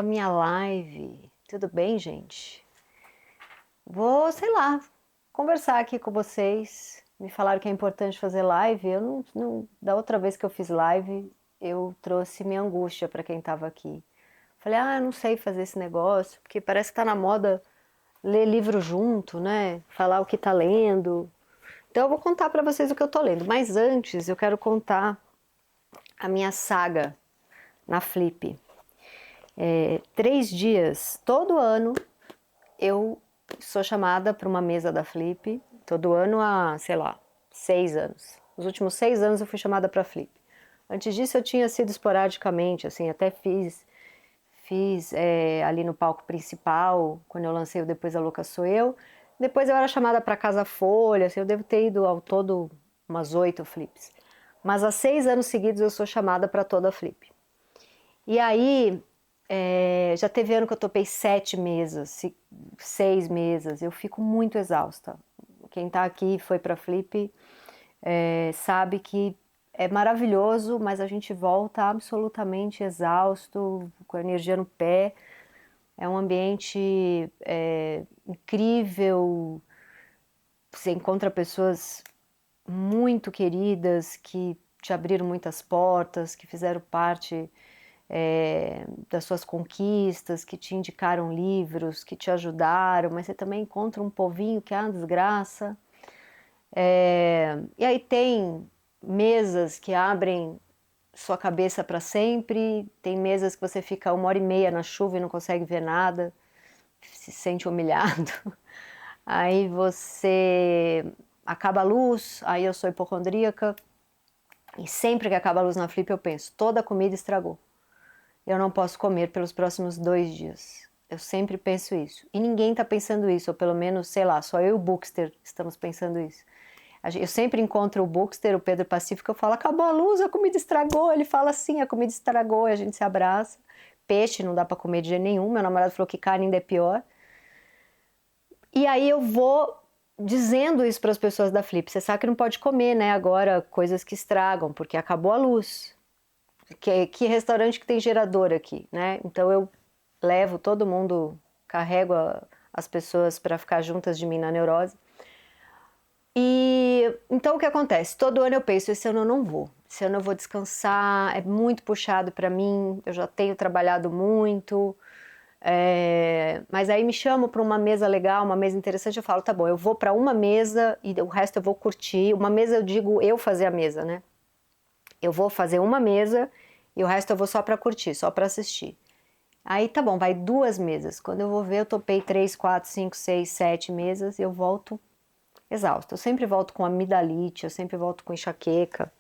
à minha live. Tudo bem, gente? Vou, sei lá, conversar aqui com vocês. Me falaram que é importante fazer live. Eu da outra vez que eu fiz live, eu trouxe minha angústia para quem estava aqui. Falei, eu não sei fazer esse negócio, porque parece que tá na moda ler livro junto, né? Falar o que tá lendo. Então eu vou contar para vocês o que eu tô lendo. Mas antes, eu quero contar a minha saga na Flip. 3 dias, todo ano eu sou chamada para uma mesa da Flip, todo ano há, sei lá, 6 anos. Os últimos 6 anos eu fui chamada para Flip. Antes disso eu tinha sido esporadicamente, assim, até fiz ali no palco principal, quando eu lancei o Depois a Louca Sou Eu. Depois eu era chamada para Casa Folha, assim, eu devo ter ido ao todo umas 8 Flips. Mas há 6 anos seguidos eu sou chamada para toda a Flip. E aí, já teve ano que eu topei 7 mesas, 6 mesas, eu fico muito exausta. Quem tá aqui foi pra Flip, sabe que é maravilhoso, mas a gente volta absolutamente exausto, com a energia no pé. É um ambiente incrível, você encontra pessoas muito queridas que te abriram muitas portas, que fizeram parte das suas conquistas, que te indicaram livros, que te ajudaram, mas você também encontra um povinho que é uma desgraça. E aí tem mesas que abrem sua cabeça para sempre, tem mesas que você fica 1h30 na chuva e não consegue ver nada, se sente humilhado. Aí você acaba a luz, aí eu sou hipocondríaca, e sempre que acaba a luz na Flip eu penso, toda a comida estragou. Eu não posso comer pelos próximos 2 dias. Eu sempre penso isso. E ninguém está pensando isso, ou pelo menos, sei lá, só eu e o Bookster estamos pensando isso. Eu sempre encontro o Bookster, o Pedro Pacífico, eu falo, acabou a luz, a comida estragou. Ele fala assim, a comida estragou, e a gente se abraça. Peixe não dá para comer de jeito nenhum, meu namorado falou que carne ainda é pior. E aí eu vou dizendo isso para as pessoas da Flip, você sabe que não pode comer, né, agora coisas que estragam, porque acabou a luz. Que restaurante que tem gerador aqui, né? Então eu levo todo mundo, carrego as pessoas para ficar juntas de mim na neurose. E então o que acontece? Todo ano eu penso, esse ano eu não vou. Esse ano eu vou descansar, é muito puxado para mim, eu já tenho trabalhado muito. Mas aí me chamam para uma mesa legal, uma mesa interessante, eu falo, tá bom, eu vou para uma mesa e o resto eu vou curtir. Uma mesa eu digo eu fazer a mesa, né? Eu vou fazer uma mesa e o resto eu vou só para curtir, só para assistir. Aí tá bom, vai 2 mesas. Quando eu vou ver, eu topei 3, 4, 5, 6, 7 mesas e eu volto exausta. Eu sempre volto com amidalite, eu sempre volto com enxaqueca.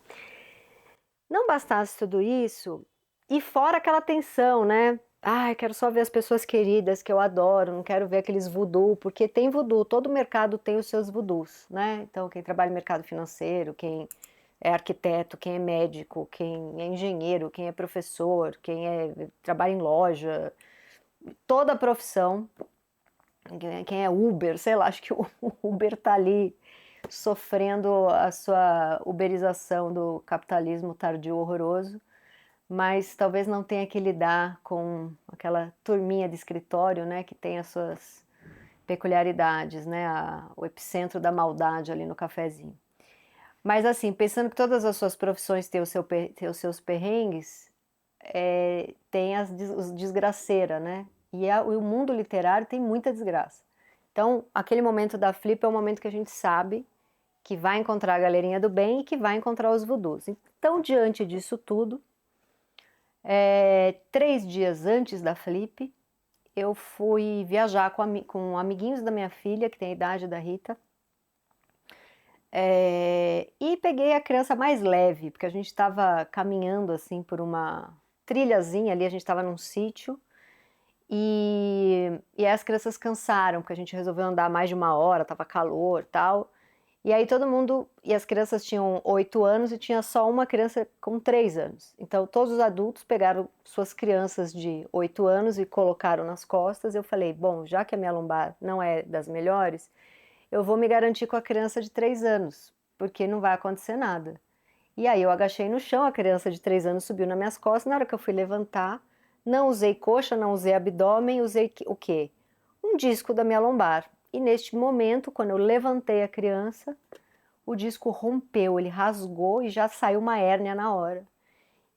Não bastasse tudo isso, e fora aquela tensão, né? Ai, quero só ver as pessoas queridas que eu adoro, não quero ver aqueles voodoo, porque tem voodoo, todo mercado tem os seus voodoos, né? Então, quem trabalha no mercado financeiro, quem é arquiteto, quem é médico, quem é engenheiro, quem é professor, trabalha em loja, toda a profissão, quem é Uber, sei lá, acho que o Uber tá ali sofrendo a sua uberização do capitalismo tardio horroroso, mas talvez não tenha que lidar com aquela turminha de escritório, né, que tem as suas peculiaridades, né, o epicentro da maldade ali no cafezinho. Mas assim, pensando que todas as suas profissões têm os seus perrengues, tem os desgraceira, né? O mundo literário tem muita desgraça. Então, aquele momento da Flip é o momento que a gente sabe que vai encontrar a galerinha do bem e que vai encontrar os voodoos. Então, diante disso tudo, 3 dias antes da Flip, eu fui viajar com amiguinhos da minha filha, que tem a idade da Rita, e peguei a criança mais leve, porque a gente estava caminhando assim por uma trilhazinha ali, a gente estava num sítio, e as crianças cansaram, porque a gente resolveu andar mais de 1 hora, estava calor e tal. E aí todo mundo, e as crianças tinham 8 anos e tinha só uma criança com 3 anos. Então todos os adultos pegaram suas crianças de 8 anos e colocaram nas costas. Eu falei, bom, já que a minha lombar não é das melhores, eu vou me garantir com a criança de 3 anos, porque não vai acontecer nada. E aí eu agachei no chão, a criança de 3 anos subiu nas minhas costas, na hora que eu fui levantar, Não usei coxa, não usei abdômen, usei o quê? Um disco da minha lombar. E neste momento, quando eu levantei a criança, o disco rompeu, ele rasgou e já saiu uma hérnia na hora.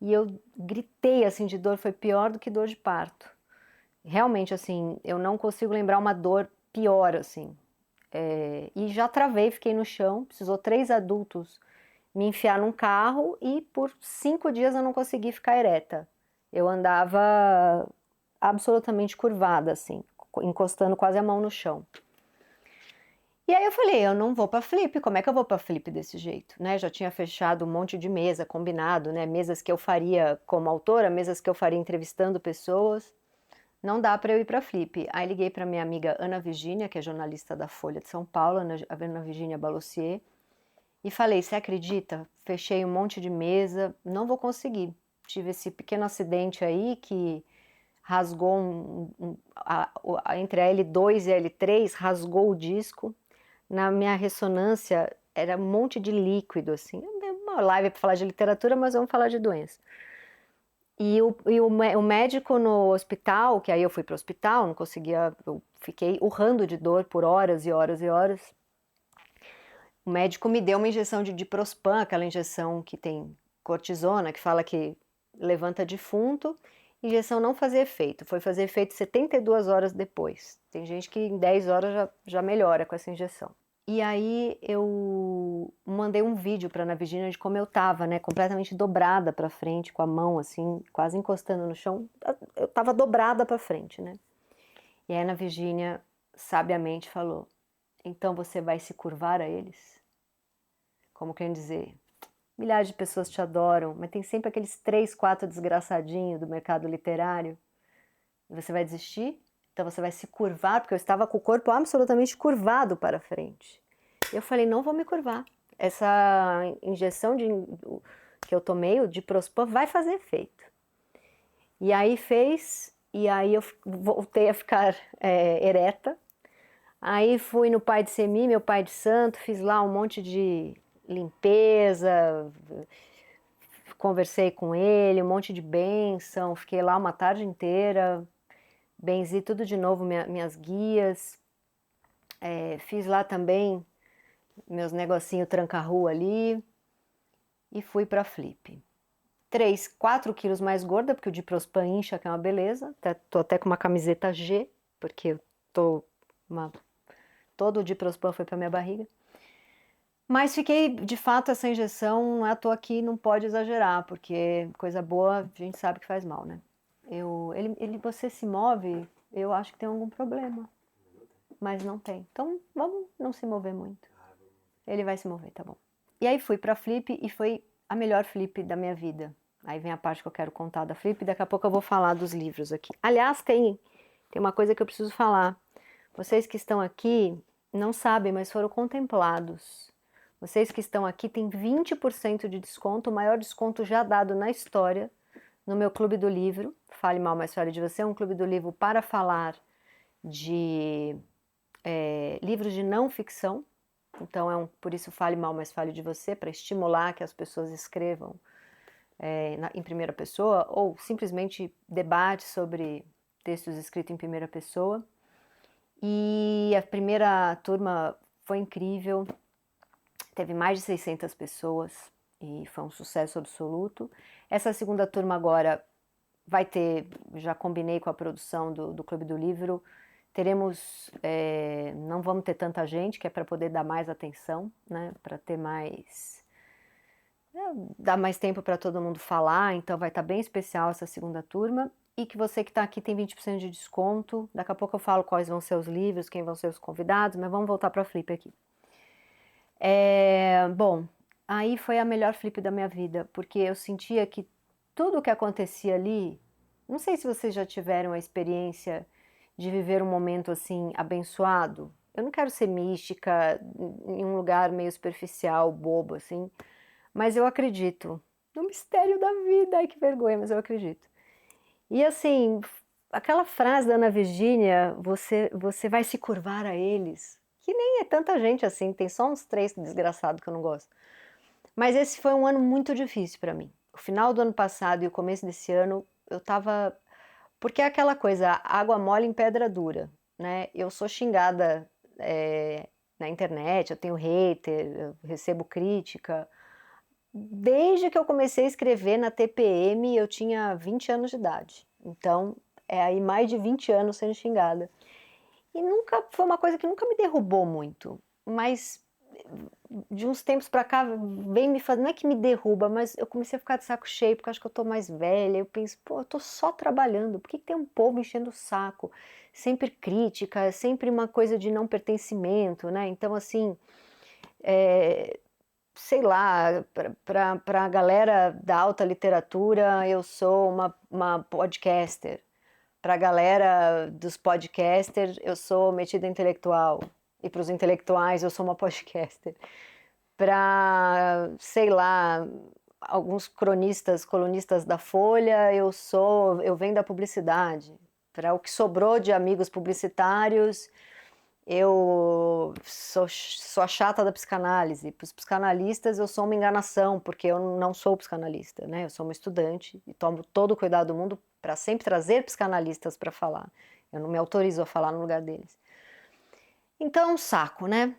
E eu gritei assim de dor, foi pior do que dor de parto. Realmente, assim, eu não consigo lembrar uma dor pior, assim. E já travei, fiquei no chão, precisou 3 adultos me enfiar num carro e por 5 dias eu não consegui ficar ereta. Eu andava absolutamente curvada, assim, encostando quase a mão no chão. E aí eu falei, eu não vou para Flip, como é que eu vou para Flip desse jeito, né? Já tinha fechado um monte de mesa, combinado, né? Mesas que eu faria como autora, mesas que eu faria entrevistando pessoas. Não dá para eu ir para Flip. Aí liguei para minha amiga Ana Virgínia, que é jornalista da Folha de São Paulo, a Ana Virgínia Balossier, e falei, você acredita? Fechei um monte de mesa, não vou conseguir. Tive esse pequeno acidente aí que rasgou entre a L2 e a L3, rasgou o disco. Na minha ressonância era um monte de líquido, assim. Uma live para falar de literatura, mas vamos falar de doença. O médico no hospital, que aí eu fui para o hospital, não conseguia, eu fiquei urrando de dor por horas e horas e horas. O médico me deu uma injeção de diprospan, aquela injeção que tem cortisona, que fala que levanta defunto. Injeção não fazia efeito, foi fazer efeito 72 horas depois. Tem gente que em 10 horas já melhora com essa injeção. E aí eu mandei um vídeo para Ana Virgínia de como eu tava, né, completamente dobrada para frente, com a mão assim, quase encostando no chão. Eu tava dobrada para frente, né? E a Ana Virgínia sabiamente falou: "Então você vai se curvar a eles?" Como quem dizer, milhares de pessoas te adoram, mas tem sempre aqueles 3, 4 desgraçadinhos do mercado literário. E você vai desistir? Então você vai se curvar, porque eu estava com o corpo absolutamente curvado para frente. Eu falei, não vou me curvar. Essa injeção que eu tomei, o diprospan, vai fazer efeito. E aí fez, e aí eu voltei a ficar ereta. Aí fui no Pai de Semi, meu pai de santo, fiz lá um monte de limpeza, conversei com ele, um monte de bênção, fiquei lá uma tarde inteira, benzi tudo de novo, minhas guias, fiz lá também meus negocinhos tranca-rua ali e fui pra Flip. 3, 4 quilos mais gorda, porque o diprospan incha, que é uma beleza, tô até com uma camiseta G, porque eu todo o diprospan foi pra minha barriga. Mas fiquei, de fato, essa injeção, não é à toa que não pode exagerar, porque coisa boa a gente sabe que faz mal, né? Você se move, eu acho que tem algum problema, mas não tem. Então vamos não se mover muito. Ele vai se mover, tá bom. E aí fui pra Flip e foi a melhor Flip da minha vida. Aí vem a parte que eu quero contar da Flip, daqui a pouco eu vou falar dos livros aqui. Aliás, tem uma coisa que eu preciso falar. Vocês que estão aqui não sabem, mas foram contemplados. Vocês que estão aqui têm 20% de desconto, o maior desconto já dado na história, no meu Clube do Livro. Fale Mal, mas Fale de Você, é um clube do livro para falar de livros de não ficção. Então, por isso Fale Mal, mas Fale de Você, para estimular que as pessoas escrevam em primeira pessoa, ou simplesmente debate sobre textos escritos em primeira pessoa. E a primeira turma foi incrível, teve mais de 600 pessoas e foi um sucesso absoluto. Essa segunda turma agora vai ter, já combinei com a produção do Clube do Livro, teremos, não vamos ter tanta gente, que é para poder dar mais atenção, né, para ter mais, dar mais tempo para todo mundo falar, então vai estar bem especial essa segunda turma. E que você que está aqui tem 20% de desconto. Daqui a pouco eu falo quais vão ser os livros, quem vão ser os convidados, mas vamos voltar para a Flip aqui. Bom, aí foi a melhor Flip da minha vida, porque eu sentia que tudo o que acontecia ali, não sei se vocês já tiveram a experiência de viver um momento assim abençoado. Eu não quero ser mística em um lugar meio superficial, bobo assim, mas eu acredito no mistério da vida. Ai, que vergonha, mas eu acredito. E assim, aquela frase da Ana Virgínia, você vai se curvar a eles, que nem é tanta gente assim, tem só uns 3 desgraçados que eu não gosto. Mas esse foi um ano muito difícil para mim. O final do ano passado e o começo desse ano, eu tava Porque é aquela coisa, água mole em pedra dura, né? Eu sou xingada na internet, eu tenho hater, eu recebo crítica. Desde que eu comecei a escrever na TPM, eu tinha 20 anos de idade. Então, é aí mais de 20 anos sendo xingada. E nunca foi uma coisa que nunca me derrubou muito, mas de uns tempos pra cá vem me fazendo, não é que me derruba, mas eu comecei a ficar de saco cheio, porque acho que eu tô mais velha, eu penso, pô, eu tô só trabalhando, por que tem um povo enchendo o saco? Sempre crítica, sempre uma coisa de não pertencimento, né? Então, assim, sei lá, para a galera da alta literatura, eu sou uma podcaster. Para a galera dos podcasters, eu sou metida intelectual. E para os intelectuais, eu sou uma podcaster. Para, sei lá, alguns cronistas, colunistas da Folha, eu venho da publicidade. Para o que sobrou de amigos publicitários, eu sou a chata da psicanálise. Para os psicanalistas, eu sou uma enganação, porque eu não sou psicanalista, né? Eu sou uma estudante e tomo todo o cuidado do mundo para sempre trazer psicanalistas para falar. Eu não me autorizo a falar no lugar deles. Então é um saco, né?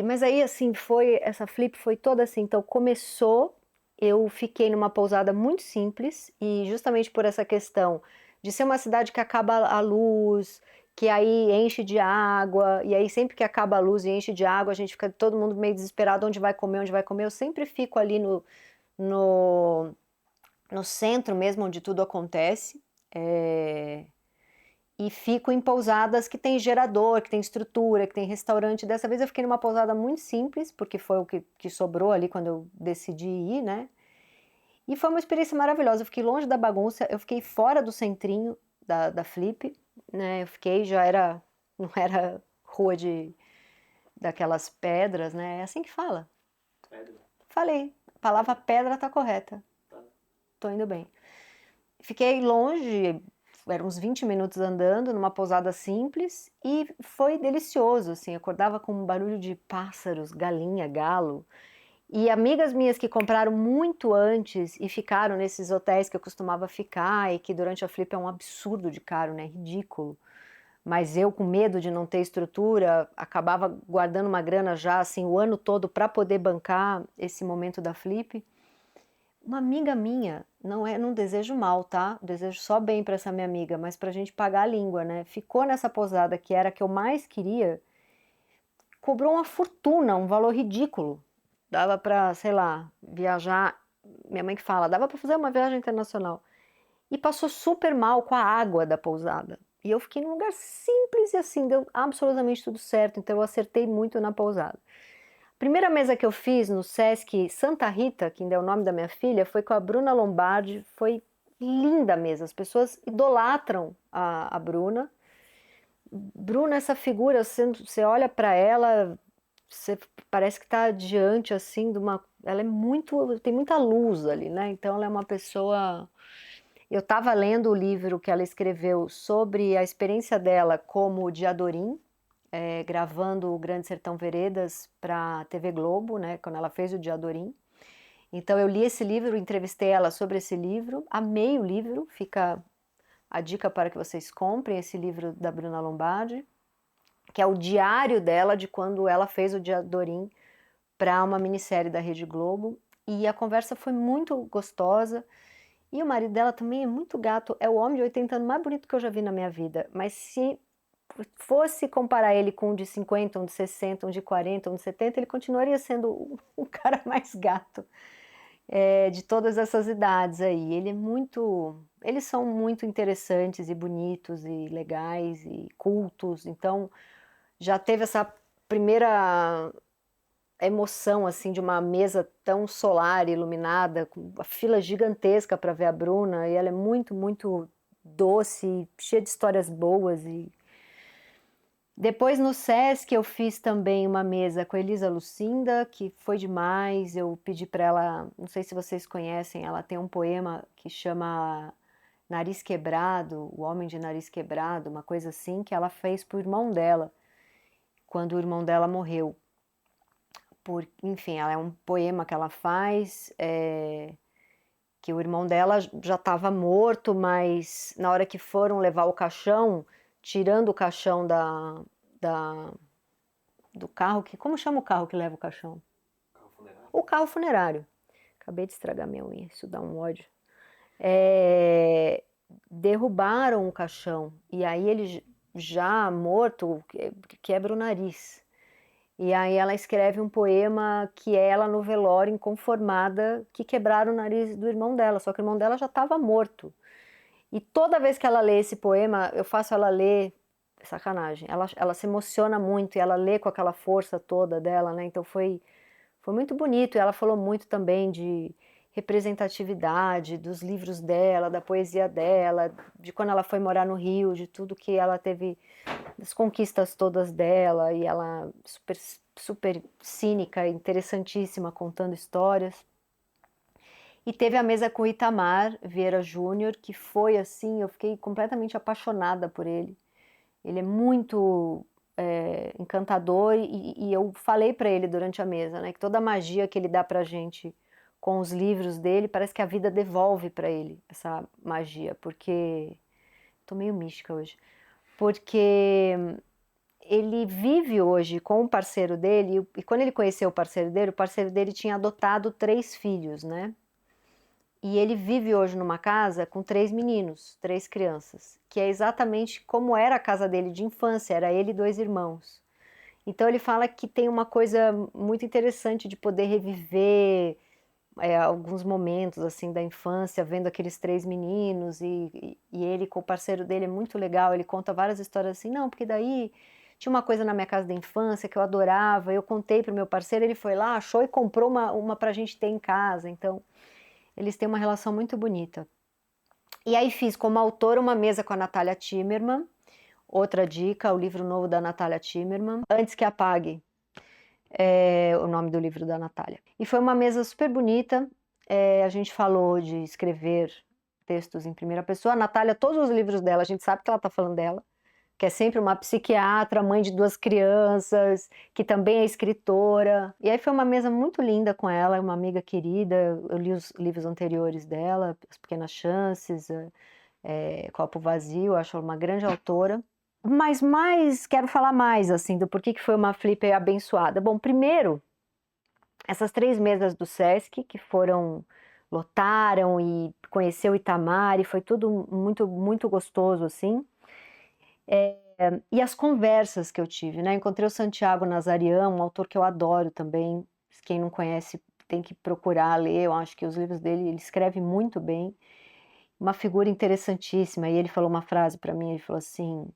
Mas aí, assim, essa flip foi toda assim. Então começou, eu fiquei numa pousada muito simples e justamente por essa questão de ser uma cidade que acaba a luz, que aí enche de água, e aí sempre que acaba a luz e enche de água, a gente fica todo mundo meio desesperado, onde vai comer, onde vai comer. Eu sempre fico ali no, no centro mesmo, onde tudo acontece. E fico em pousadas que tem gerador, que tem estrutura, que tem restaurante. Dessa vez eu fiquei numa pousada muito simples, porque foi o que sobrou ali quando eu decidi ir, né? E foi uma experiência maravilhosa. Eu fiquei longe da bagunça, eu fiquei fora do centrinho da Flip, né? Eu fiquei, não era rua daquelas pedras, né? É assim que fala. Pedra. Falei, a palavra pedra tá correta. Tô indo bem. Fiquei longe, eram uns 20 minutos andando numa pousada simples e foi delicioso, assim, acordava com um barulho de pássaros, galinha, galo. E amigas minhas que compraram muito antes e ficaram nesses hotéis que eu costumava ficar e que durante a Flip é um absurdo de caro, né? Ridículo. Mas eu, com medo de não ter estrutura, acabava guardando uma grana já assim o ano todo para poder bancar esse momento da Flip. Uma amiga minha, não desejo mal, tá? Desejo só bem para essa minha amiga, mas pra gente pagar a língua, né? Ficou nessa pousada que era a que eu mais queria, cobrou uma fortuna, um valor ridículo. Dava pra, sei lá, viajar, minha mãe que fala, dava pra fazer uma viagem internacional. E passou super mal com a água da pousada. E eu fiquei num lugar simples e assim, deu absolutamente tudo certo, então eu acertei muito na pousada. Primeira mesa que eu fiz no Sesc Santa Rita, que ainda é o nome da minha filha, foi com a Bruna Lombardi. Foi linda a mesa. As pessoas idolatram a Bruna. Bruna, essa figura, você olha para ela, você parece que está diante assim de uma. Ela é muito. Tem muita luz ali, né? Então ela é uma pessoa. Eu estava lendo o livro que ela escreveu sobre a experiência dela como Diadorim, gravando o Grande Sertão Veredas para a TV Globo, né, quando ela fez o Diadorim. Então eu li esse livro, entrevistei ela sobre esse livro, amei o livro, fica a dica para que vocês comprem esse livro da Bruna Lombardi, que é o diário dela de quando ela fez o Diadorim para uma minissérie da Rede Globo. E a conversa foi muito gostosa. E o marido dela também é muito gato, é o homem de 80 anos mais bonito que eu já vi na minha vida. Mas se fosse comparar ele com um de 50, um de 60, um de 40, um de 70, ele continuaria sendo o cara mais gato de todas essas idades aí. Eles são muito interessantes e bonitos e legais e cultos. Então já teve essa primeira emoção assim de uma mesa tão solar, iluminada, com a fila gigantesca para ver a Bruna. E ela é muito, muito doce, cheia de histórias boas e depois no Sesc eu fiz também uma mesa com a Elisa Lucinda, que foi demais. Eu pedi para ela, não sei se vocês conhecem, ela tem um poema que chama Nariz Quebrado, O Homem de Nariz Quebrado, uma coisa assim, que ela fez pro irmão dela, quando o irmão dela morreu. Enfim, ela é um poema que ela faz, que o irmão dela já estava morto, mas na hora que foram levar o caixão, tirando o caixão da, do carro, como chama o carro que leva o caixão? Carro funerário. O carro funerário. Acabei de estragar minha unha, isso dá um ódio. Derrubaram o caixão, e aí ele já morto quebra o nariz. E aí ela escreve um poema que é ela no velório inconformada que quebraram o nariz do irmão dela, só que o irmão dela já estava morto. E toda vez que ela lê esse poema, eu faço ela ler, sacanagem, ela se emociona muito e ela lê com aquela força toda dela, né? Então foi muito bonito. E ela falou muito também de representatividade, dos livros dela, da poesia dela, de quando ela foi morar no Rio, de tudo que ela teve, das conquistas todas dela, e ela super, super cínica, interessantíssima, contando histórias. E teve a mesa com o Itamar Vieira Júnior, que foi assim, eu fiquei completamente apaixonada por ele. Ele é muito encantador e eu falei para ele durante a mesa, né, que toda a magia que ele dá pra gente com os livros dele, parece que a vida devolve para ele essa magia, porque tô meio mística hoje. Porque ele vive hoje com o parceiro dele, e quando ele conheceu o parceiro dele tinha adotado 3 filhos, né? E ele vive hoje numa casa com 3 meninos, 3 crianças, que é exatamente como era a casa dele de infância, era ele e 2 irmãos. Então ele fala que tem uma coisa muito interessante de poder reviver alguns momentos assim da infância, vendo aqueles 3 meninos e ele com o parceiro dele é muito legal. Ele conta várias histórias assim, não, porque daí tinha uma coisa na minha casa da infância que eu adorava. Eu contei pro meu parceiro, ele foi lá, achou e comprou uma pra gente ter em casa. Então eles têm uma relação muito bonita. E aí fiz como autora uma mesa com a Natália Timmerman. Outra dica, o livro novo da Natália Timmerman, Antes que Apague, é o nome do livro da Natália. E foi uma mesa super bonita, a gente falou de escrever textos em primeira pessoa. A Natália, todos os livros dela, a gente sabe que ela está falando dela, que é sempre uma psiquiatra, mãe de 2 crianças, que também é escritora. E aí foi uma mesa muito linda com ela, uma amiga querida. Eu li os livros anteriores dela, As Pequenas Chances, Copo Vazio, acho ela uma grande autora. Mas quero falar mais, assim, do porquê que foi uma Flipper abençoada. Bom, primeiro, essas 3 mesas do Sesc, que lotaram e conheceu Itamar, e foi tudo muito, muito gostoso, assim. E as conversas que eu tive, né? Encontrei o Santiago Nazarian, um autor que eu adoro também. Quem não conhece tem que procurar ler, eu acho que os livros dele, ele escreve muito bem. Uma figura interessantíssima. E ele falou uma frase para mim, ele falou assim: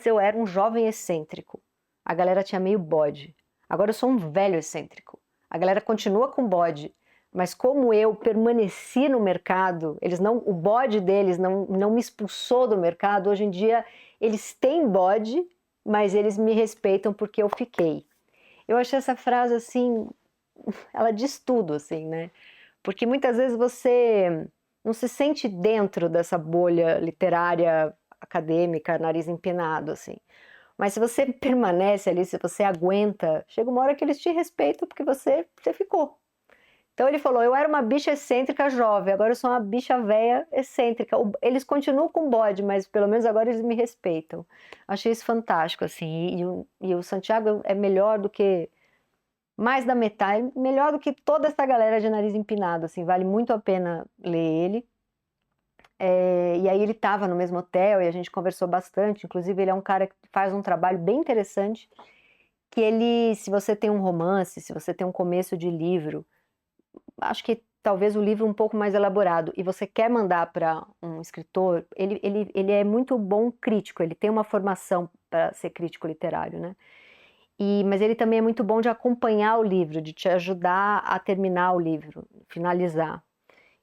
eu era um jovem excêntrico. A galera tinha meio bode. Agora eu sou um velho excêntrico. A galera continua com bode, mas como eu permaneci no mercado, o bode deles não me expulsou do mercado. Hoje em dia eles têm bode, mas eles me respeitam porque eu fiquei. Eu achei essa frase assim, ela diz tudo, assim, né? Porque muitas vezes você não se sente dentro dessa bolha literária, acadêmica, nariz empinado, assim. Mas se você permanece ali, se você aguenta, chega uma hora que eles te respeitam porque você ficou. Então ele falou, eu era uma bicha excêntrica jovem, agora eu sou uma bicha velha excêntrica. Eles continuam com bode, mas pelo menos agora eles me respeitam. Achei isso fantástico, assim. E o Santiago é melhor do que mais da metade, melhor do que toda essa galera de nariz empinado, assim, vale muito a pena ler ele. E aí ele estava no mesmo hotel e a gente conversou bastante, inclusive ele é um cara que faz um trabalho bem interessante, que ele, se você tem um romance, se você tem um começo de livro, acho que talvez o livro um pouco mais elaborado, e você quer mandar para um escritor, ele é muito bom crítico, ele tem uma formação para ser crítico literário, né? Mas ele também é muito bom de acompanhar o livro, de te ajudar a terminar o livro, finalizar.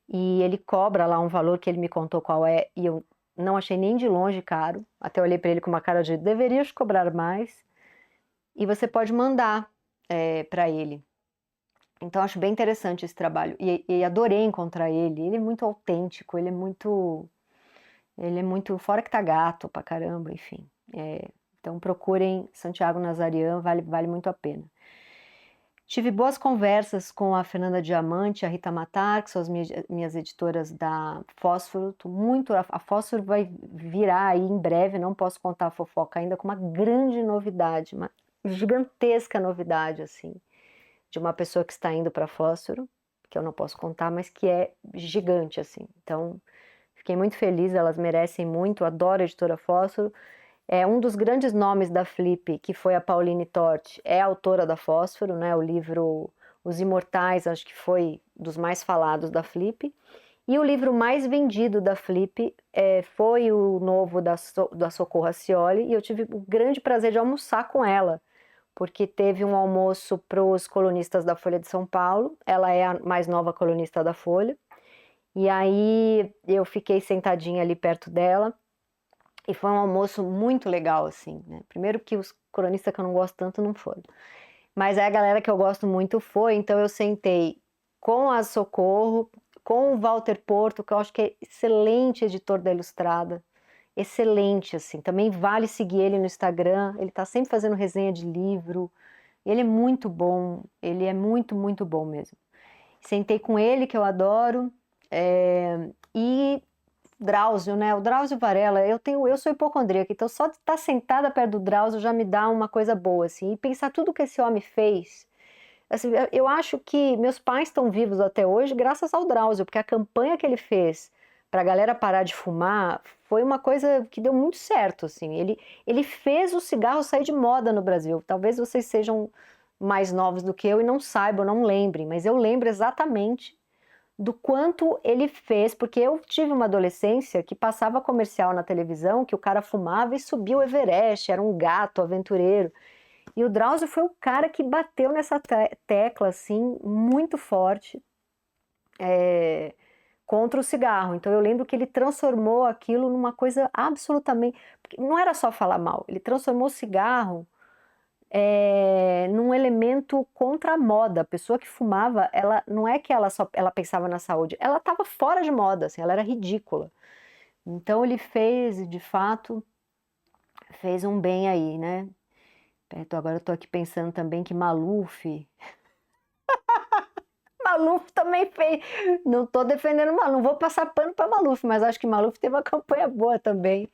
E ele cobra lá um valor que ele me contou qual é, e eu não achei nem de longe caro. Até olhei para ele com uma cara de deverias cobrar mais. E você pode mandar para ele. Então acho bem interessante esse trabalho. E adorei encontrar ele. Ele é muito autêntico, ele é muito fora que tá gato pra caramba, enfim. Então procurem Santiago Nazarian, vale muito a pena. Tive boas conversas com a Fernanda Diamante, a Rita Matar, que são as minhas editoras da Fósforo. A Fósforo vai virar aí em breve, não posso contar a fofoca ainda, com uma grande novidade, uma gigantesca novidade, assim, de uma pessoa que está indo para a Fósforo, que eu não posso contar, mas que é gigante, assim. Então, fiquei muito feliz, elas merecem muito, adoro a editora Fósforo. Um dos grandes nomes da Flip, que foi a Pauline Torti, é a autora da Fósforo, né? O livro Os Imortais, acho que foi dos mais falados da Flip. E o livro mais vendido da Flip foi o novo da Socorro Acioli, e eu tive o grande prazer de almoçar com ela, porque teve um almoço para os colunistas da Folha de São Paulo, ela é a mais nova colunista da Folha, e aí eu fiquei sentadinha ali perto dela, e foi um almoço muito legal, assim, né? Primeiro que os cronistas que eu não gosto tanto não foram. Mas aí a galera que eu gosto muito foi, então eu sentei com a Socorro, com o Walter Porto, que eu acho que é excelente editor da Ilustrada. Excelente, assim. Também vale seguir ele no Instagram, ele tá sempre fazendo resenha de livro. Ele é muito bom, ele é muito, muito bom mesmo. Sentei com ele, que eu adoro, e Drauzio, né? O Drauzio Varela, eu sou hipocondríaca, então só de estar sentada perto do Drauzio já me dá uma coisa boa, assim, e pensar tudo que esse homem fez. Assim, eu acho que meus pais estão vivos até hoje graças ao Drauzio, porque a campanha que ele fez para a galera parar de fumar foi uma coisa que deu muito certo, assim. Ele fez o cigarro sair de moda no Brasil. Talvez vocês sejam mais novos do que eu e não saibam, não lembrem, mas eu lembro exatamente do quanto ele fez, porque eu tive uma adolescência que passava comercial na televisão, que o cara fumava e subia o Everest, era um gato aventureiro. E o Drauzio foi o cara que bateu nessa tecla, assim, muito forte, contra o cigarro. Então eu lembro que ele transformou aquilo numa coisa absolutamente... Não era só falar mal, ele transformou o cigarro num elemento contra a moda. A pessoa que fumava, ela não é que ela pensava na saúde, ela estava fora de moda, assim, ela era ridícula. Então ele fez, de fato, fez um bem aí, né? Agora eu tô aqui pensando também que Maluf também fez. Não tô defendendo Maluf, não vou passar pano para Maluf, mas acho que Maluf teve uma campanha boa também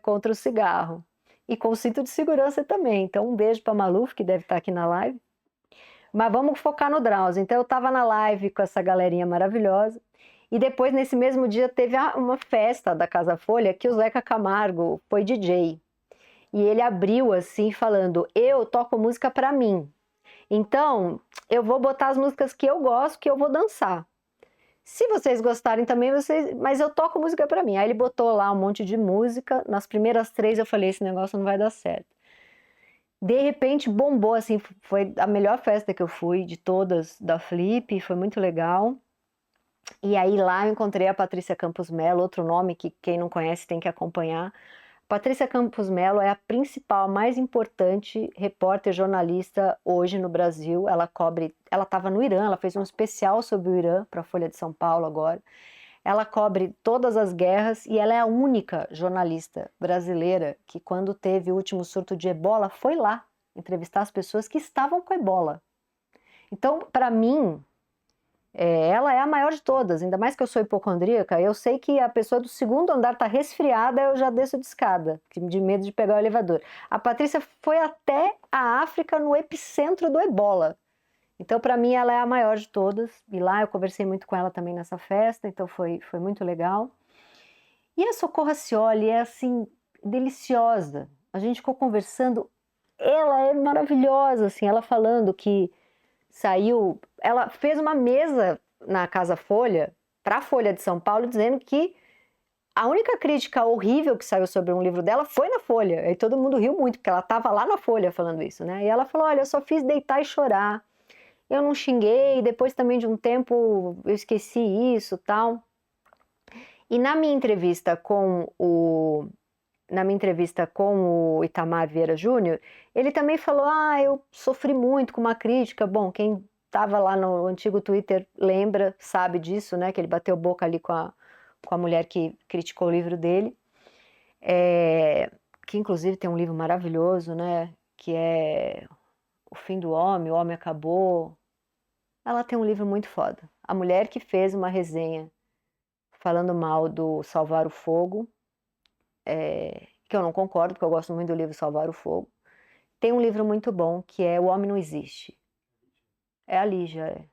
contra o cigarro. E com o cinto de segurança também. Então um beijo para Maluf, que deve estar aqui na live. Mas vamos focar no Drauzio. Então eu estava na live com essa galerinha maravilhosa. E depois, nesse mesmo dia, teve uma festa da Casa Folha que o Zeca Camargo foi DJ. E ele abriu assim, falando: eu toco música para mim. Então, eu vou botar as músicas que eu gosto, que eu vou dançar. Se vocês gostarem também, mas eu toco música para mim. Aí ele botou lá um monte de música. Nas primeiras 3 eu falei: esse negócio não vai dar certo. De repente bombou, assim, foi a melhor festa que eu fui de todas da Flip, foi muito legal. E aí lá eu encontrei a Patrícia Campos Mello, outro nome que quem não conhece tem que acompanhar. Patrícia Campos Mello é a principal, mais importante repórter jornalista hoje no Brasil. Ela estava no Irã, ela fez um especial sobre o Irã para a Folha de São Paulo agora. Ela cobre todas as guerras e ela é a única jornalista brasileira que, quando teve o último surto de ebola, foi lá entrevistar as pessoas que estavam com ebola. Então, para mim, ela é a maior de todas, ainda mais que eu sou hipocondríaca, eu sei que a pessoa do segundo andar está resfriada, eu já desço de escada, de medo de pegar o elevador. A Patrícia foi até a África no epicentro do ebola. Então, para mim, ela é a maior de todas. E lá eu conversei muito com ela também nessa festa, então foi muito legal. E a Socorro Acioli é, assim, deliciosa. A gente ficou conversando, ela é maravilhosa, assim, ela falando que saiu... Ela fez uma mesa na Casa Folha, para a Folha de São Paulo, dizendo que a única crítica horrível que saiu sobre um livro dela foi na Folha. E todo mundo riu muito, porque ela estava lá na Folha falando isso, né? E ela falou: olha, eu só fiz deitar e chorar. Eu não xinguei, depois também de um tempo eu esqueci isso, tal. E na minha entrevista com o Itamar Vieira Júnior, ele também falou: eu sofri muito com uma crítica. Bom, quem estava lá no antigo Twitter lembra, sabe disso, né? Que ele bateu boca ali com a mulher que criticou o livro dele, que inclusive tem um livro maravilhoso, né? Que é O Fim do Homem, O Homem Acabou. Ela tem um livro muito foda. A mulher que fez uma resenha falando mal do Salvar o Fogo, que eu não concordo, porque eu gosto muito do livro Salvar o Fogo. Tem um livro muito bom que é O Homem Não Existe. É a Lígia, é.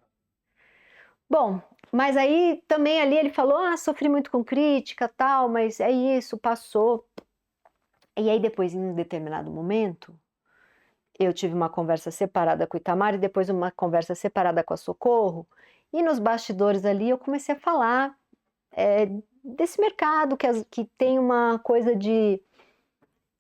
Bom, mas aí também ali ele falou, sofri muito com crítica, tal, mas é isso, passou. E aí depois, em um determinado momento, eu tive uma conversa separada com o Itamar e depois uma conversa separada com a Socorro. E nos bastidores ali eu comecei a falar desse mercado que tem uma coisa de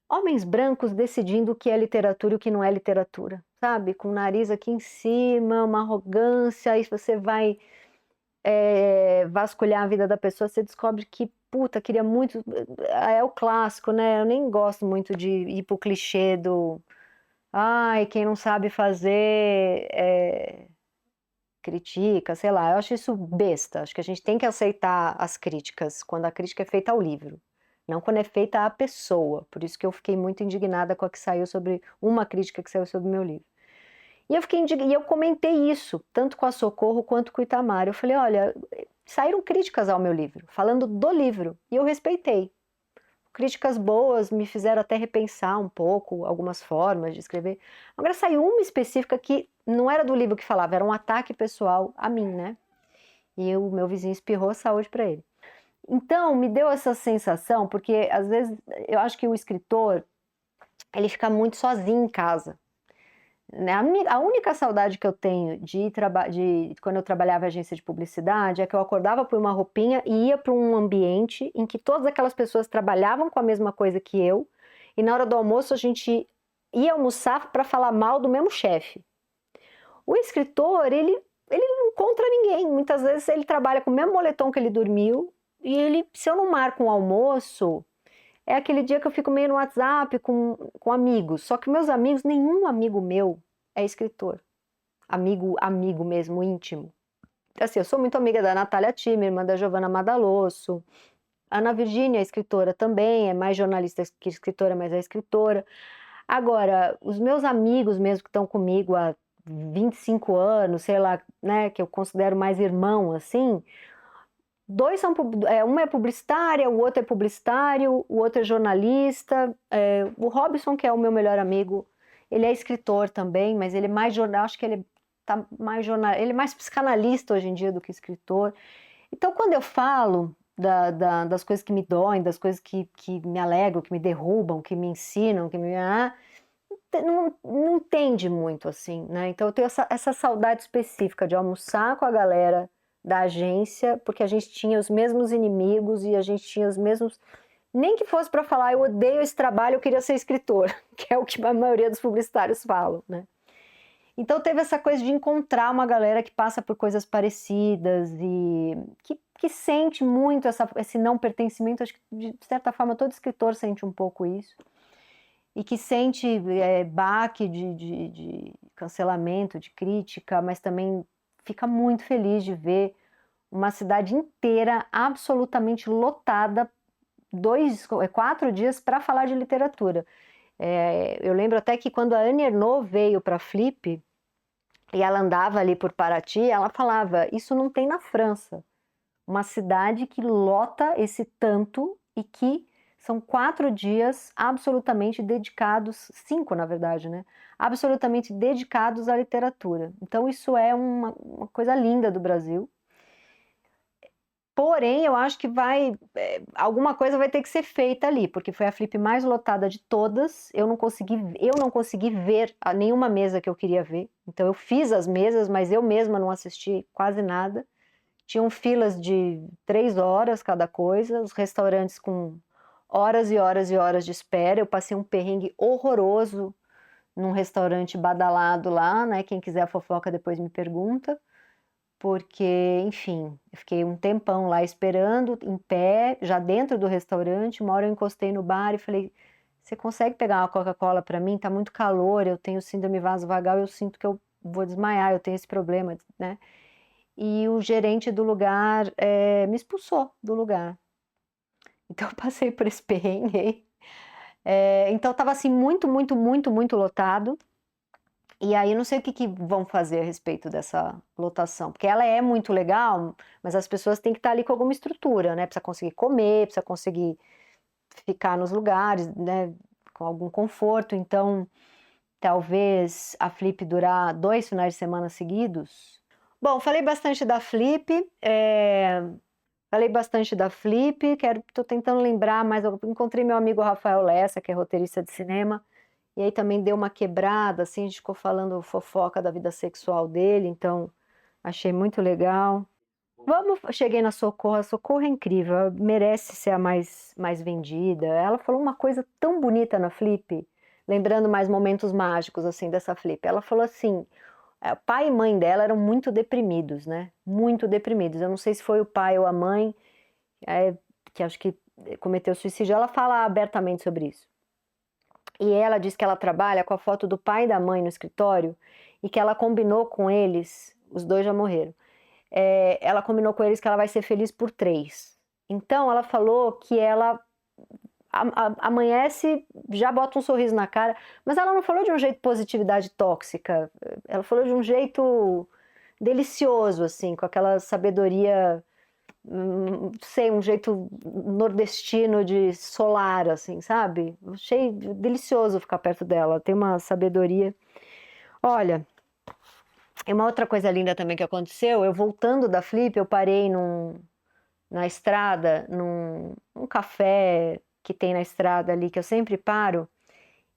homens brancos decidindo o que é literatura e o que não é literatura, sabe? Com o nariz aqui em cima, uma arrogância, aí você vai vasculhar a vida da pessoa, você descobre que, puta, queria muito. É o clássico, né? Eu nem gosto muito de ir pro clichê do. Ai, quem não sabe fazer critica, sei lá. Eu acho isso besta. Acho que a gente tem que aceitar as críticas quando a crítica é feita ao livro, não quando é feita à pessoa. Por isso que eu fiquei muito indignada com a que saiu sobre uma crítica que saiu sobre o meu livro. E eu fiquei e eu comentei isso, tanto com a Socorro quanto com o Itamar. Eu falei, olha, saíram críticas ao meu livro, falando do livro, e eu respeitei. Críticas boas me fizeram até repensar um pouco algumas formas de escrever. Agora saiu uma específica que não era do livro que falava, era um ataque pessoal a mim, né? E o meu vizinho espirrou saúde para ele. Então, me deu essa sensação, porque às vezes eu acho que o escritor, ele fica muito sozinho em casa. Né? A única saudade que eu tenho de quando eu trabalhava em agência de publicidade é que eu acordava por uma roupinha e ia para um ambiente em que todas aquelas pessoas trabalhavam com a mesma coisa que eu, e na hora do almoço a gente ia almoçar para falar mal do mesmo chefe. O escritor, ele não encontra ninguém. Muitas vezes ele trabalha com o mesmo moletom que ele dormiu, e se eu não marco um almoço, é aquele dia que eu fico meio no WhatsApp com amigos. Só que meus amigos, nenhum amigo meu é escritor. Amigo mesmo, íntimo. Assim, eu sou muito amiga da Natália Timmer, irmã da Giovanna Madalosso. A Ana Virgínia é escritora também, é mais jornalista que escritora, mas é escritora. Agora, os meus amigos mesmo que estão comigo há 25 anos, sei lá, né, que eu considero mais irmão, assim, dois são, uma é publicitária, o outro é publicitário, o outro é jornalista. O Robson, que é o meu melhor amigo, ele é escritor também, mas ele é mais jornal, acho que ele tá mais jornal, ele é mais psicanalista hoje em dia do que escritor. Então, quando eu falo das coisas que me doem, das coisas que me alegram, que me derrubam, que me ensinam, não entende muito assim, né? Então eu tenho essa saudade específica de almoçar com a galera da agência, porque a gente tinha os mesmos inimigos e a gente tinha os mesmos. Nem que fosse para falar, eu odeio esse trabalho, eu queria ser escritor, que é o que a maioria dos publicitários falam, né? Então teve essa coisa de encontrar uma galera que passa por coisas parecidas e que sente muito esse não pertencimento. Acho que de certa forma todo escritor sente um pouco isso. E que sente baque de cancelamento, de crítica, mas também fica muito feliz de ver uma cidade inteira absolutamente lotada 4 dias para falar de literatura. Eu lembro até que quando a Annie Ernaux veio para a Flip, e ela andava ali por Paraty, ela falava, isso não tem na França. Uma cidade que lota esse tanto e que são 4 dias absolutamente dedicados, 5 na verdade, né? Absolutamente dedicados à literatura. Então isso é uma coisa linda do Brasil. Porém, eu acho que alguma coisa vai ter que ser feita ali, porque foi a Flip mais lotada de todas. Eu não consegui ver nenhuma mesa que eu queria ver. Então eu fiz as mesas, mas eu mesma não assisti quase nada. Tinham filas de 3 horas cada coisa, os restaurantes com horas e horas e horas de espera. Eu passei um perrengue horroroso num restaurante badalado lá, né? Quem quiser a fofoca depois me pergunta. Porque, enfim, eu fiquei um tempão lá esperando, em pé, já dentro do restaurante. Uma hora eu encostei no bar e falei, você consegue pegar uma Coca-Cola para mim? Tá muito calor, eu tenho síndrome vasovagal, eu sinto que eu vou desmaiar, eu tenho esse problema, né? E o gerente do lugar me expulsou do lugar. Então eu passei por esse perrengue. Então estava assim muito, muito, muito, muito lotado. E aí não sei o que vão fazer a respeito dessa lotação, porque ela é muito legal, mas as pessoas têm que estar ali com alguma estrutura, né? Precisa conseguir comer, precisa conseguir ficar nos lugares, né? Com algum conforto. Então, talvez a Flip durar 2 finais de semana seguidos. Bom, falei bastante da Flip, tô tentando lembrar, mas eu encontrei meu amigo Rafael Lessa, que é roteirista de cinema, e aí também deu uma quebrada, assim, a gente ficou falando fofoca da vida sexual dele, então achei muito legal. Cheguei na Socorro, a Socorro é incrível, ela merece ser a mais vendida. Ela falou uma coisa tão bonita na Flip, lembrando mais momentos mágicos, assim, dessa Flip. Ela falou assim, pai e mãe dela eram muito deprimidos, né? Muito deprimidos. Eu não sei se foi o pai ou a mãe, que acho que cometeu suicídio. Ela fala abertamente sobre isso. E ela diz que ela trabalha com a foto do pai e da mãe no escritório e que ela combinou com eles, os dois já morreram, ela combinou com eles que ela vai ser feliz por 3. Então ela falou que ela amanhece, já bota um sorriso na cara, mas ela não falou de um jeito positividade tóxica, ela falou de um jeito delicioso, assim, com aquela sabedoria, sei, um jeito nordestino de solar, assim, sabe? Achei delicioso ficar perto dela, tem uma sabedoria. Olha, e uma outra coisa linda também que aconteceu, eu voltando da Flip, eu parei na estrada, num café que tem na estrada ali, que eu sempre paro,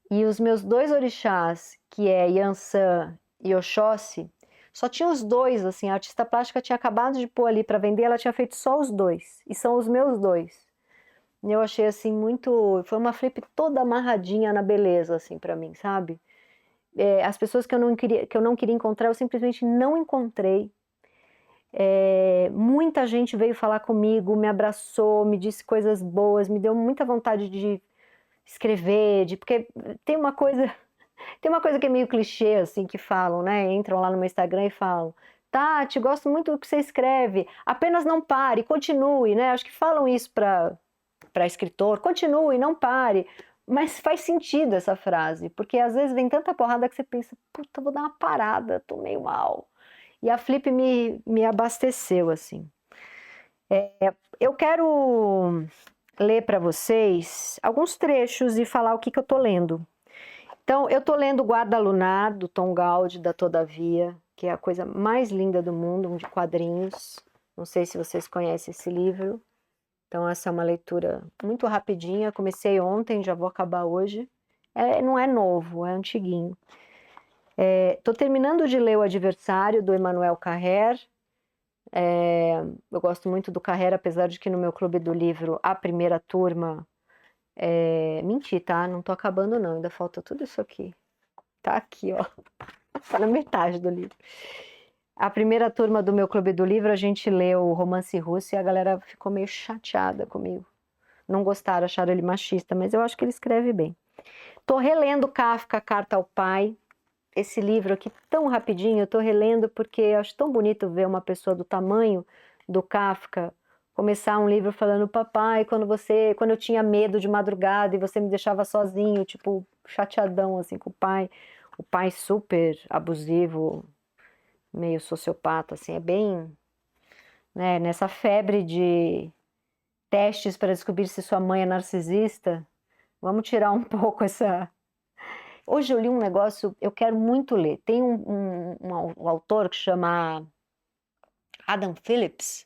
e os meus 2 orixás, que é Yansan e Oxóssi, só tinha os 2, assim, a artista plástica tinha acabado de pôr ali para vender, ela tinha feito só os 2, e são os meus 2. E eu achei, assim, muito... Foi uma Flip toda amarradinha na beleza, assim, para mim, sabe? As pessoas que eu não queria encontrar, eu simplesmente não encontrei. Muita gente veio falar comigo, me abraçou, me disse coisas boas, me deu muita vontade de escrever, porque tem uma coisa que é meio clichê, assim, que falam, né? Entram lá no meu Instagram e falam, Tati, gosto muito do que você escreve, apenas não pare, continue, né? Acho que falam isso para escritor, continue, não pare. Mas faz sentido essa frase, porque às vezes vem tanta porrada que você pensa, puta, vou dar uma parada, tô meio mal. E a Flip me abasteceu, assim. Eu quero ler para vocês alguns trechos e falar o que eu tô lendo. Então, eu tô lendo Guarda Lunar, do Tom Galdi, da Todavia, que é a coisa mais linda do mundo, um de quadrinhos. Não sei se vocês conhecem esse livro. Então, essa é uma leitura muito rapidinha. Comecei ontem, já vou acabar hoje. Não é novo, é antiguinho. Estou terminando de ler O Adversário, do Emmanuel Carrère. Eu gosto muito do Carrère, apesar de que no meu clube do livro, a primeira turma... Menti, tá? Não tô acabando não, ainda falta tudo isso aqui. Tá aqui, ó. Tá na metade do livro. A primeira turma do meu clube do livro, a gente leu o Romance Russo e a galera ficou meio chateada comigo. Não gostaram, acharam ele machista, mas eu acho que ele escreve bem. Tô relendo Kafka, Carta ao Pai. Esse livro aqui, tão rapidinho, eu tô relendo porque eu acho tão bonito ver uma pessoa do tamanho do Kafka começar um livro falando, papai, quando eu tinha medo de madrugada e você me deixava sozinho, tipo, chateadão, assim, com o pai super abusivo, meio sociopata, assim, é bem, né, nessa febre de testes para descobrir se sua mãe é narcisista, vamos tirar um pouco essa... Hoje eu li um negócio, eu quero muito ler, tem um autor que chama Adam Phillips,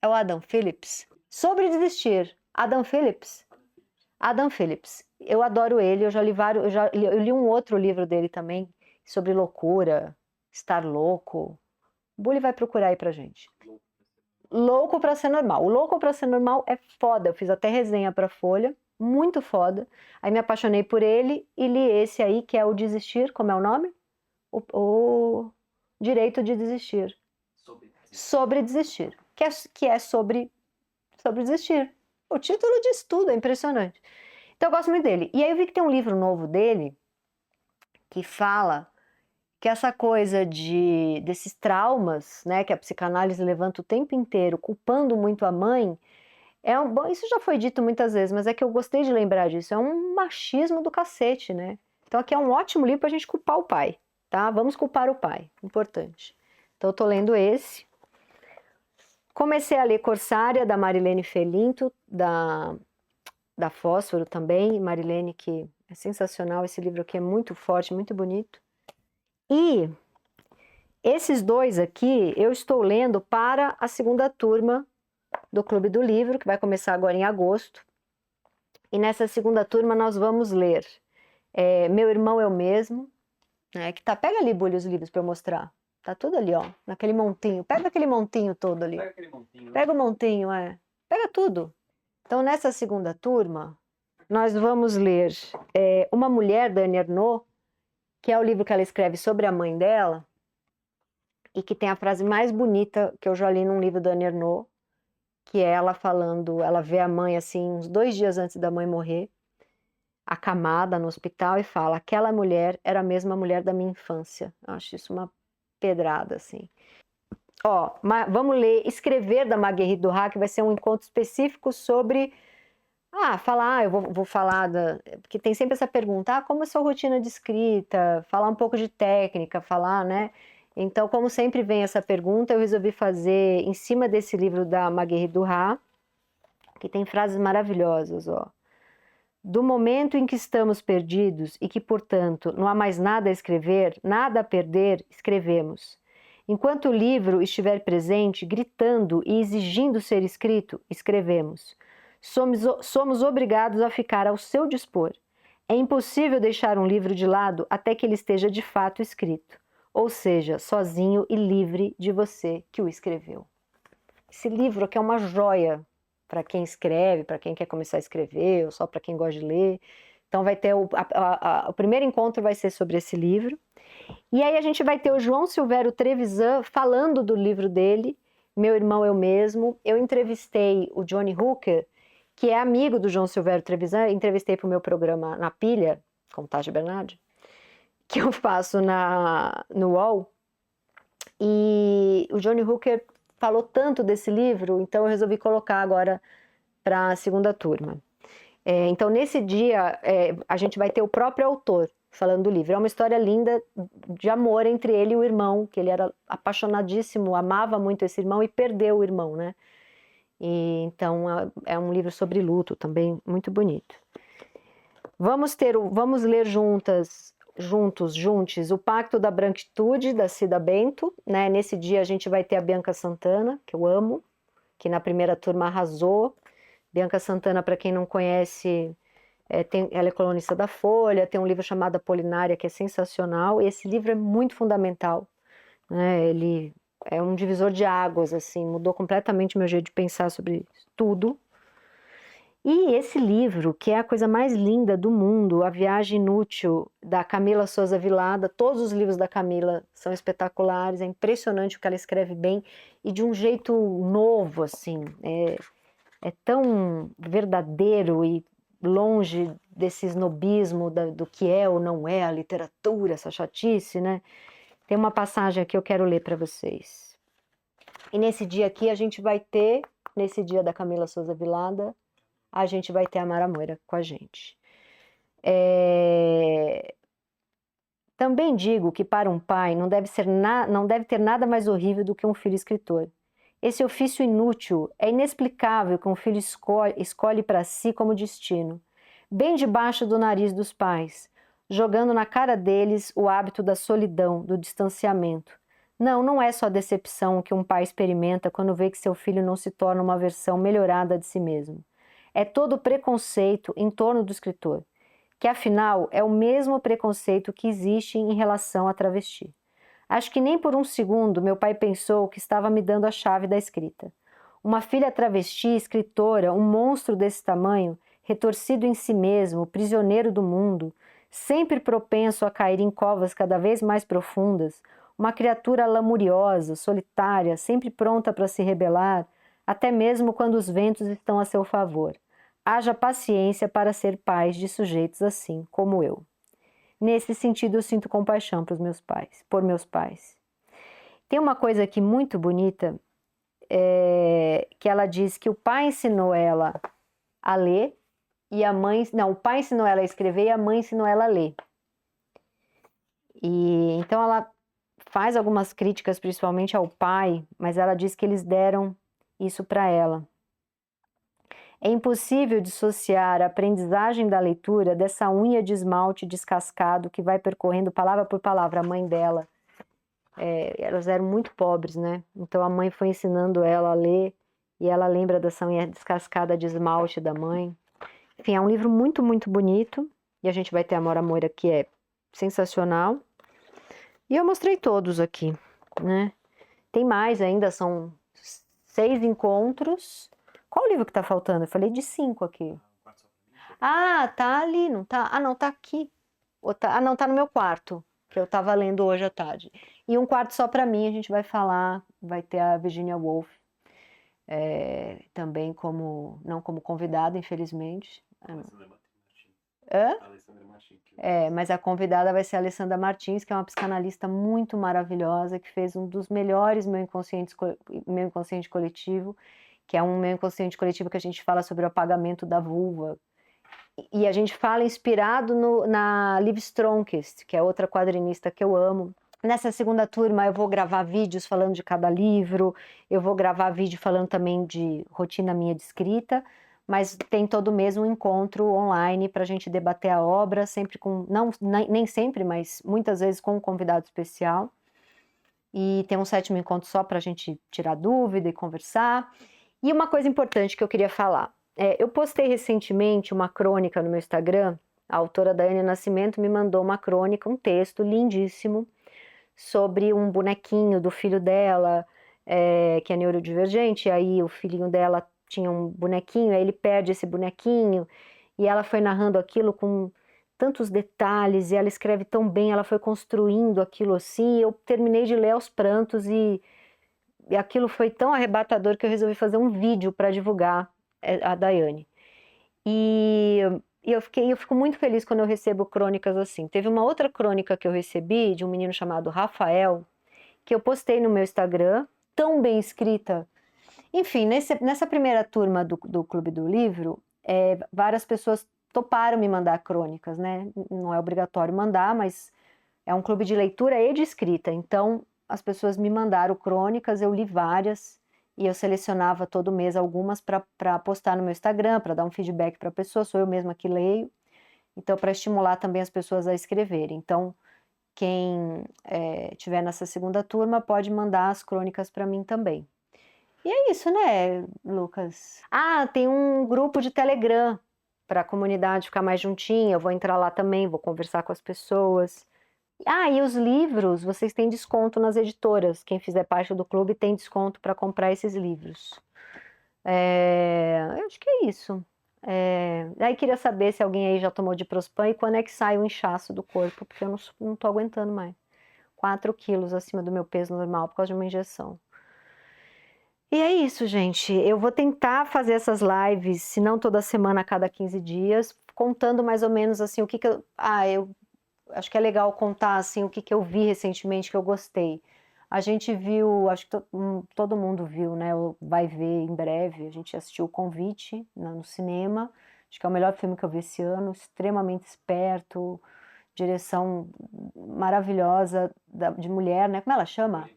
é o Adam Phillips, sobre desistir, Adam Phillips, eu adoro ele, eu já li vários, eu li um outro livro dele também, sobre loucura, estar louco, o Bully vai procurar aí pra gente. Louco pra ser normal, o Louco pra ser normal é foda, eu fiz até resenha pra Folha, muito foda, aí me apaixonei por ele e li esse aí, que é o Desistir, como é o nome? O Direito de Desistir. Sobre desistir, que é sobre desistir. O título diz tudo, é impressionante. Então eu gosto muito dele. E aí eu vi que tem um livro novo dele que fala que essa coisa desses traumas, né, que a psicanálise levanta o tempo inteiro, culpando muito a mãe, bom, isso já foi dito muitas vezes, mas é que eu gostei de lembrar disso, é um machismo do cacete, né? Então aqui é um ótimo livro pra gente culpar o pai, tá? Vamos culpar o pai, importante. Então eu tô lendo esse. Comecei a ler Corsária, da Marilene Felinto, da Fósforo também. Marilene, que é sensacional, esse livro aqui é muito forte, muito bonito. E esses dois aqui eu estou lendo para a segunda turma do Clube do Livro, que vai começar agora em agosto. E nessa segunda turma nós vamos ler Meu Irmão é o Mesmo, né, que tá... Pega ali, Bully, os livros para eu mostrar. Tá tudo ali, ó, naquele montinho. Pega aquele montinho todo ali. Pega aquele montinho. Pega o montinho, Pega tudo. Então, nessa segunda turma, nós vamos ler Uma Mulher, da Annie Ernaux, que é o livro que ela escreve sobre a mãe dela, e que tem a frase mais bonita que eu já li num livro da Annie Ernaux, que é ela falando, ela vê a mãe assim, uns 2 dias antes da mãe morrer, acamada no hospital, e fala: aquela mulher era a mesma mulher da minha infância. Eu acho isso uma pedrada, assim. Ó, vamos ler Escrever, da Marguerite Duras, que vai ser um encontro específico sobre... eu vou falar porque tem sempre essa pergunta, como é a sua rotina de escrita, falar um pouco de técnica, né? Então, como sempre vem essa pergunta, eu resolvi fazer em cima desse livro da Marguerite Duras, que tem frases maravilhosas, ó. Do momento em que estamos perdidos e que, portanto, não há mais nada a escrever, nada a perder, escrevemos. Enquanto o livro estiver presente, gritando e exigindo ser escrito, escrevemos. Somos obrigados a ficar ao seu dispor. É impossível deixar um livro de lado até que ele esteja de fato escrito, ou seja, sozinho e livre de você que o escreveu. Esse livro aqui é uma joia para quem escreve, para quem quer começar a escrever, ou só para quem gosta de ler. Então vai ter o primeiro encontro vai ser sobre esse livro. E aí a gente vai ter o João Silvério Trevisan falando do livro dele, Meu Irmão é o Mesmo. Eu entrevistei o Johnny Hooker, que é amigo do João Silvério Trevisan, entrevistei para o meu programa Na Pilha, com Tati Bernardi, que eu faço no UOL. E o Johnny Hooker falou tanto desse livro, então eu resolvi colocar agora para a segunda turma. Então, nesse dia, a gente vai ter o próprio autor falando do livro. É uma história linda de amor entre ele e o irmão, que ele era apaixonadíssimo, amava muito esse irmão e perdeu o irmão, né? E, então, é um livro sobre luto também, muito bonito. Vamos ler juntos, O Pacto da Branquitude, da Cida Bento, né? Nesse dia a gente vai ter a Bianca Santana, que eu amo, que na primeira turma arrasou. Bianca Santana, para quem não conhece, ela é colunista da Folha, tem um livro chamado Apolinária, que é sensacional, e esse livro é muito fundamental, né? Ele é um divisor de águas, assim, mudou completamente o meu jeito de pensar sobre tudo. E esse livro, que é a coisa mais linda do mundo, A Viagem Inútil, da Camila Souza Vilada. Todos os livros da Camila são espetaculares, é impressionante o que ela escreve bem, e de um jeito novo, assim, é tão verdadeiro e longe desse snobismo do que é ou não é a literatura, essa chatice, né? Tem uma passagem aqui que eu quero ler para vocês. E nesse dia aqui a gente vai ter, nesse dia da Camila Souza Vilada, a gente vai ter a Mara Moira com a gente. Também digo que para um pai não deve ter nada mais horrível do que um filho escritor. Esse ofício inútil é inexplicável que um filho escolhe para si como destino, bem debaixo do nariz dos pais, jogando na cara deles o hábito da solidão, do distanciamento. Não é só decepção que um pai experimenta quando vê que seu filho não se torna uma versão melhorada de si mesmo. É todo o preconceito em torno do escritor, que afinal é o mesmo preconceito que existe em relação a travesti. Acho que nem por um segundo meu pai pensou que estava me dando a chave da escrita. Uma filha travesti, escritora, um monstro desse tamanho, retorcido em si mesmo, prisioneiro do mundo, sempre propenso a cair em covas cada vez mais profundas, uma criatura lamuriosa, solitária, sempre pronta para se rebelar, até mesmo quando os ventos estão a seu favor. Haja paciência para ser pais de sujeitos assim, como eu. Nesse sentido, eu sinto compaixão por meus pais. Tem uma coisa aqui muito bonita, que ela diz que o pai ensinou ela a ler, e a mãe... Não, o pai ensinou ela a escrever e a mãe ensinou ela a ler. E então ela faz algumas críticas, principalmente ao pai, mas ela diz que eles deram isso para ela. É impossível dissociar a aprendizagem da leitura dessa unha de esmalte descascado que vai percorrendo palavra por palavra. A mãe dela, elas eram muito pobres, né? Então a mãe foi ensinando ela a ler e ela lembra dessa unha descascada de esmalte da mãe. Enfim, é um livro muito, muito bonito. E a gente vai ter a Mora Moira, que é sensacional. E eu mostrei todos aqui, né? Tem mais ainda, são 6 encontros. Qual o livro que tá faltando? Eu falei de 5 aqui. Ah, tá ali, não tá? Ah, não, tá aqui. Ah, não, tá no meu quarto, que eu tava lendo hoje à tarde. E um quarto só para mim, a gente vai falar, vai ter a Virginia Woolf, também não como convidada, infelizmente. Hã? Mas a convidada vai ser a Alessandra Martins, que é uma psicanalista muito maravilhosa, que fez um dos melhores meu inconsciente coletivo, que é um meu inconsciente coletivo que a gente fala sobre o apagamento da vulva. E a gente fala inspirado na Liv Stromquist, que é outra quadrinista que eu amo. Nessa segunda turma eu vou gravar vídeos falando de cada livro, eu vou gravar vídeo falando também de rotina minha de escrita, mas tem todo mês um encontro online para a gente debater a obra, sempre com, não, nem sempre, mas muitas vezes com um convidado especial. E tem um 7º encontro só para a gente tirar dúvida e conversar. E uma coisa importante que eu queria falar. Eu postei recentemente uma crônica no meu Instagram, a autora Daiane Nascimento me mandou uma crônica, um texto lindíssimo, sobre um bonequinho do filho dela, que é neurodivergente, e aí o filhinho dela tinha um bonequinho, aí ele perde esse bonequinho, e ela foi narrando aquilo com tantos detalhes, e ela escreve tão bem, ela foi construindo aquilo assim, eu terminei de ler aos prantos, e aquilo foi tão arrebatador que eu resolvi fazer um vídeo para divulgar a Daiane. E eu fico muito feliz quando eu recebo crônicas assim. Teve uma outra crônica que eu recebi de um menino chamado Rafael, que eu postei no meu Instagram, tão bem escrita. Enfim, nessa primeira turma do Clube do Livro, várias pessoas toparam me mandar crônicas, né? Não é obrigatório mandar, mas é um clube de leitura e de escrita. Então, as pessoas me mandaram crônicas, eu li várias, e eu selecionava todo mês algumas para postar no meu Instagram, para dar um feedback para a pessoa, sou eu mesma que leio, então para estimular também as pessoas a escreverem. Então, quem tiver nessa segunda turma pode mandar as crônicas para mim também. E é isso, né, Lucas? Ah, tem um grupo de Telegram para a comunidade ficar mais juntinha, eu vou entrar lá também, vou conversar com as pessoas. Ah, e os livros, vocês têm desconto nas editoras. Quem fizer parte do clube tem desconto para comprar esses livros. Eu acho que é isso. Aí queria saber se alguém aí já tomou diprospan e quando é que sai o inchaço do corpo, porque eu não tô aguentando mais. 4 quilos acima do meu peso normal por causa de uma injeção. E é isso, gente. Eu vou tentar fazer essas lives, se não toda semana, a cada 15 dias, contando mais ou menos assim o que eu acho que é legal contar assim o que eu vi recentemente que eu gostei. A gente viu, acho que todo mundo viu, né? Vai ver em breve. A gente assistiu O Convite no cinema. Acho que é o melhor filme que eu vi esse ano. Extremamente esperto, direção maravilhosa de mulher, né? Como ela chama?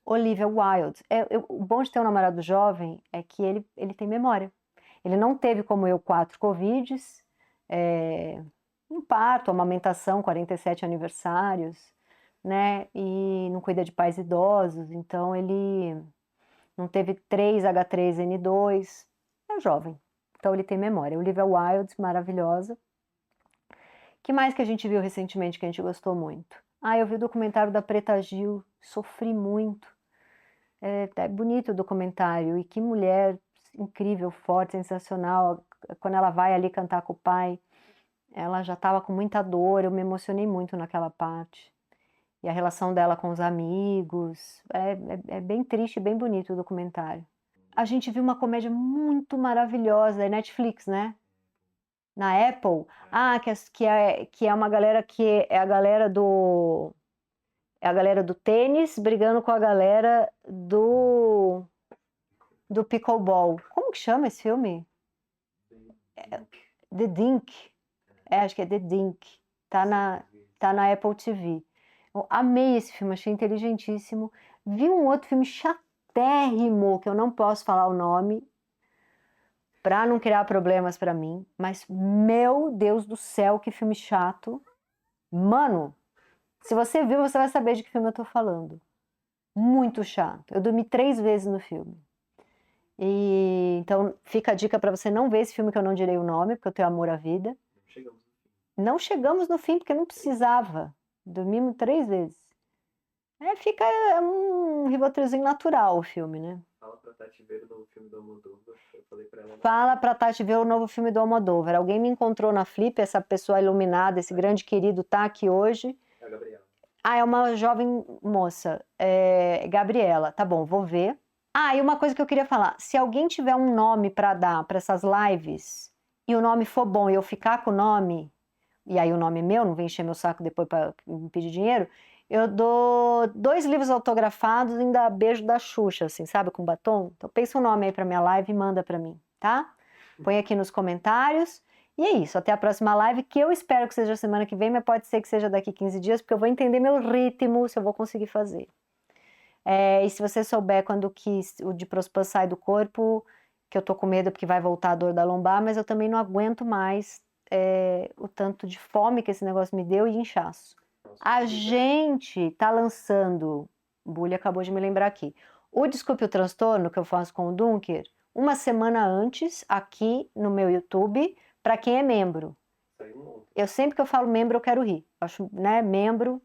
Olivia Wilde. O bom de ter um namorado jovem é que ele tem memória. Ele não teve, como eu, 4 Covids. Um parto, amamentação, 47 aniversários, né? E não cuida de pais idosos, então ele não teve 3 H3N2, é jovem, então ele tem memória. Olivia Wilde, maravilhosa. Que mais que a gente viu recentemente que a gente gostou muito? Eu vi o documentário da Preta Gil, sofri muito. É bonito o documentário, e que mulher incrível, forte, sensacional, quando ela vai ali cantar com o pai. Ela já estava com muita dor, eu me emocionei muito naquela parte. E a relação dela com os amigos, é bem triste, bem bonito o documentário. A gente viu uma comédia muito maravilhosa, é Netflix, né? Na Apple. Que é uma galera que é a galera do tênis brigando com a galera do pickleball. Como que chama esse filme? The Dink. Acho que é The Dink. Tá na Apple TV. Eu amei esse filme, achei inteligentíssimo. Vi um outro filme chatérrimo, que eu não posso falar o nome, pra não criar problemas pra mim, mas meu Deus do céu, que filme chato. Mano, se você viu, você vai saber de que filme eu tô falando. Muito chato. Eu dormi 3 vezes no filme. E então fica a dica pra você não ver esse filme que eu não direi o nome, porque eu tenho amor à vida. Não chegamos no fim porque não precisava. Dormimos 3 vezes. Fica um Rivotrilzinho natural o filme, né? Fala pra Tati ver o novo filme do Almodóvar. Eu falei pra ela. Fala pra Tati ver o novo filme do Almodóvar. Alguém me encontrou na Flip, essa pessoa iluminada, esse grande querido tá aqui hoje. É a Gabriela. Ah, é uma jovem moça, Gabriela. Tá bom, vou ver. Ah, e uma coisa que eu queria falar. Se alguém tiver um nome pra dar pra essas lives, e o nome for bom e eu ficar com o nome, e aí o nome é meu, não vem encher meu saco depois pra me pedir dinheiro, eu dou 2 livros autografados e ainda beijo da Xuxa, assim, sabe, com batom. Então pensa um nome aí pra minha live e manda pra mim, tá? Põe aqui nos comentários. E é isso, até a próxima live, que eu espero que seja semana que vem, mas pode ser que seja daqui 15 dias, porque eu vou entender meu ritmo, se eu vou conseguir fazer. E se você souber quando que o diprospan sai do corpo, que eu tô com medo porque vai voltar a dor da lombar, mas eu também não aguento mais o tanto de fome que esse negócio me deu e inchaço. A gente tá lançando, o Bully acabou de me lembrar aqui, o Desculpe o Transtorno, que eu faço com o Dunker, uma semana antes, aqui no meu YouTube, para quem é membro. Eu sempre que eu falo membro, eu quero rir. Acho, né, membro,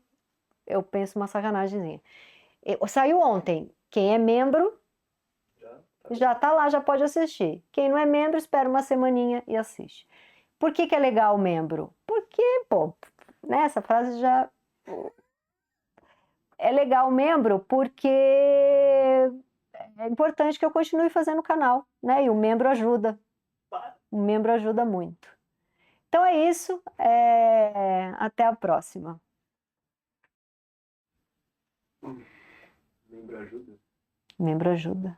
eu penso uma sacanagemzinha. Saiu ontem. Quem é membro já tá lá, já pode assistir. Quem não é membro, espera uma semaninha e assiste. Por que que é legal o membro? Porque, pô, né, essa frase já... É legal o membro porque é importante que eu continue fazendo o canal, né? E o membro ajuda. O membro ajuda muito. Então é isso. Até a próxima. Membro ajuda? Membro ajuda.